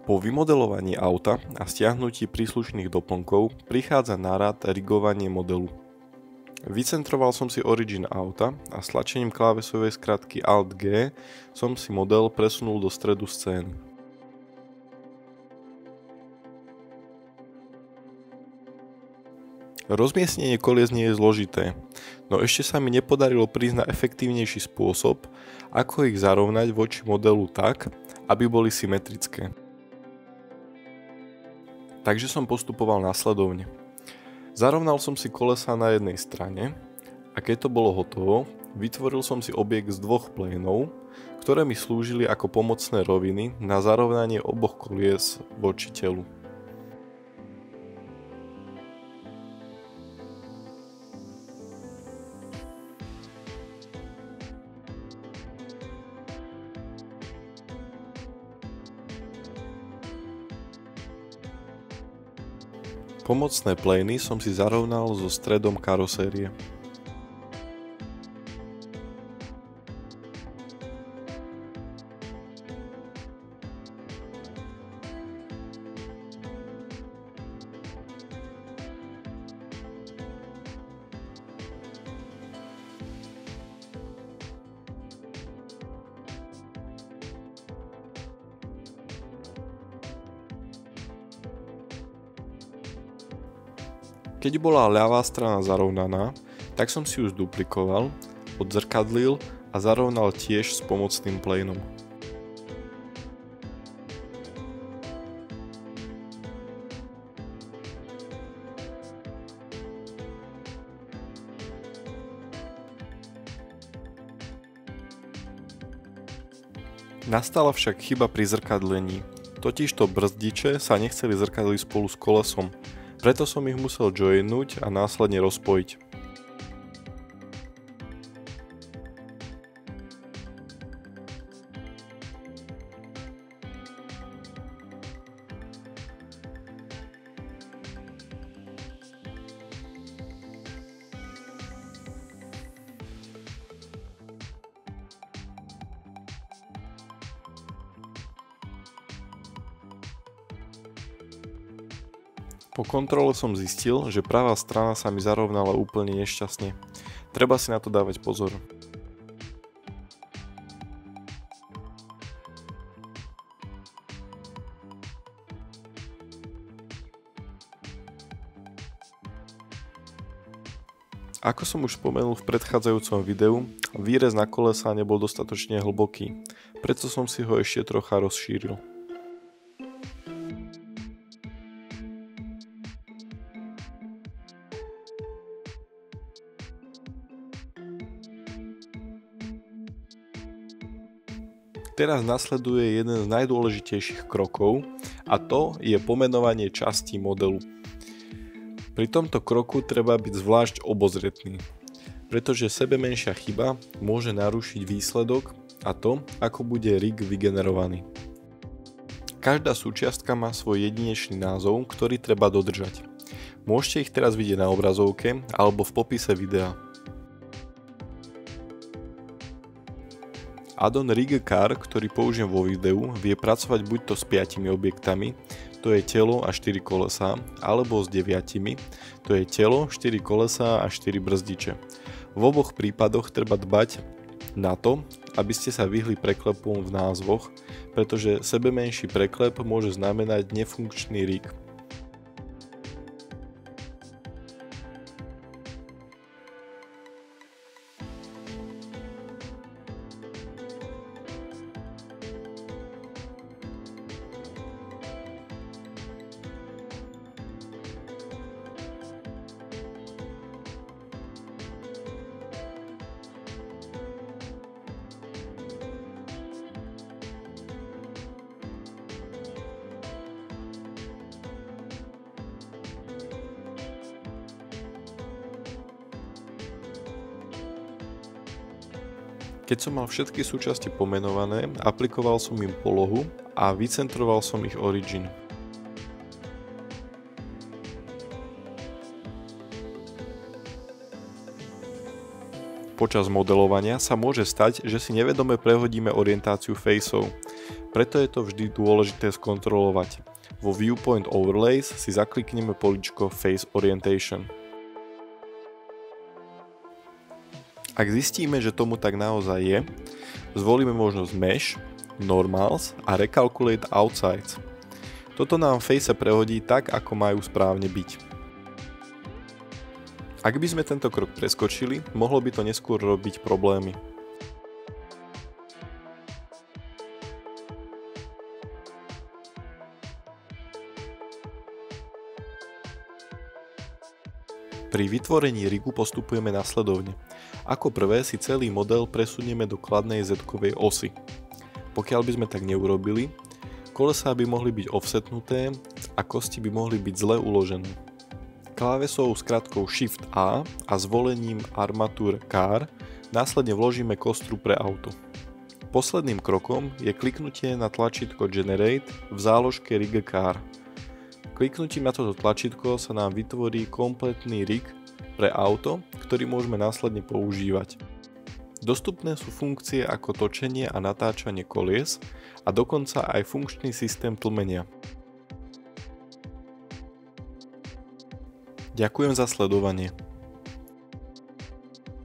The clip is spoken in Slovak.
Po vymodelovaní auta a stiahnutí príslušných doplnkov prichádza na rad rigovanie modelu. Vycentroval som si origin auta a stlačením klávesovej skratky Alt-G som si model presunul do stredu scény. Rozmiestnenie kolies nie je zložité, no ešte sa mi nepodarilo prísť na efektívnejší spôsob, ako ich zarovnať voči modelu tak, aby boli symetrické. Takže som postupoval následovne. Zarovnal som si kolesá na jednej strane a keď to bolo hotovo, vytvoril som si objekt z dvoch plénov, ktoré mi slúžili ako pomocné roviny na zarovnanie oboch kolies voči telu. Pomocné plény som si zarovnal so stredom karosérie. Keď bola ľavá strana zarovnaná, tak som si ju zduplikoval, odzrkadlil a zarovnal tiež s pomocným plénom. Nastala však chyba pri zrkadlení, totižto brzdiče sa nechceli zrkadliť spolu s kolesom. Preto som ich musel joinnúť a následne rozpojiť. Po kontrole som zistil, že pravá strana sa mi zarovnala úplne nešťastne. Treba si na to dávať pozor. Ako som už spomenul v predchádzajúcom videu, výrez na kolesá nebol dostatočne hlboký, preto som si ho ešte trocha rozšíril. Teraz nasleduje jeden z najdôležitejších krokov a to je pomenovanie častí modelu. Pri tomto kroku treba byť zvlášť obozretný, pretože sebemenšia chyba môže narušiť výsledok a to, ako bude rig vygenerovaný. Každá súčiastka má svoj jedinečný názov, ktorý treba dodržať. Môžete ich teraz vidieť na obrazovke alebo v popise videa. Addon Rig Car, ktorý použijem vo videu, vie pracovať buďto s 5 objektami, to je telo a 4 kolesá, alebo s 9, to je telo, 4 kolesá a 4 brzdiče. V oboch prípadoch treba dbať na to, aby ste sa vyhli preklepom v názvoch, pretože sebemenší preklep môže znamenať nefunkčný rig. Keď som mal všetky súčasti pomenované, aplikoval som im polohu a vycentroval som ich origin. Počas modelovania sa môže stať, že si nevedome prehodíme orientáciu faceov. Preto je to vždy dôležité skontrolovať. Vo Viewpoint Overlays si zaklikneme políčko Face Orientation. Ak zistíme, že tomu tak naozaj je, zvolíme možnosť Mesh, Normals a Recalculate Outsides. Toto nám face prehodí tak, ako majú správne byť. Ak by sme tento krok preskočili, mohlo by to neskôr robiť problémy. Pri vytvorení rigu postupujeme nasledovne. Ako prvé si celý model presunieme do kladnej Z-kovej osy. Pokiaľ by sme tak neurobili, kolesá by mohli byť offsetnuté a kosti by mohli byť zle uložené. Klávesou skratkou Shift A a zvolením Armature Car následne vložíme kostru pre auto. Posledným krokom je kliknutie na tlačítko Generate v záložke Rig Car. Kliknutím na toto tlačítko sa nám vytvorí kompletný rig pre auto, ktorý môžeme následne používať. Dostupné sú funkcie ako točenie a natáčanie kolies a dokonca aj funkčný systém tlmenia. Ďakujem za sledovanie.